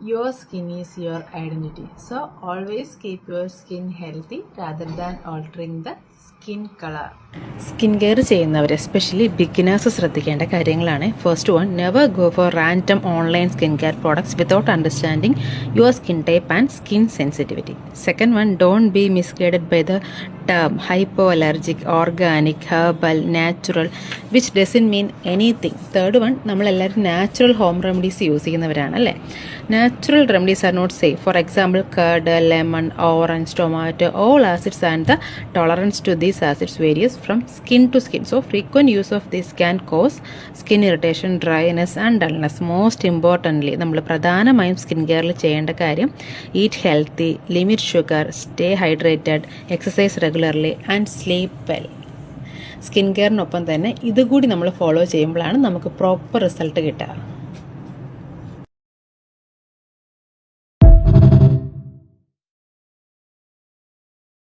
Your skin is your identity. So always keep your skin healthy rather than altering the skin color. Skin care ചെയ്യുന്നവർ especially beginners ശ്രദ്ധിക്കേണ്ട കാര്യങ്ങളാണ്. First one, never go for random online skin care products without understanding your skin type and skin sensitivity. Second one, don't be misguided by the term hypo allergic, organic, herbal, natural which doesn't mean anything. Third one, നമ്മളെല്ലാവരും natural home remedies use ചെയ്യുന്നവരാണ് അല്ലേ. Natural remedies are not safe. For example curd, lemon, orange, tomato, all acids and the tolerance to these acids varies from skin to skin. So frequent use of this can cause skin irritation, dryness and dullness. Most importantly, നമ്മൾ പ്രധാനമായും skin കെയറിൽ ചെയ്യേണ്ട കാര്യം eat healthy, limit sugar, stay hydrated, exercise regularly and sleep well. Skin കെയറിനൊപ്പം തന്നെ ഇതുകൂടി നമ്മൾ follow ചെയ്യുമ്പോഴാണ് നമുക്ക് പ്രോപ്പർ റിസൾട്ട് കിട്ടുക.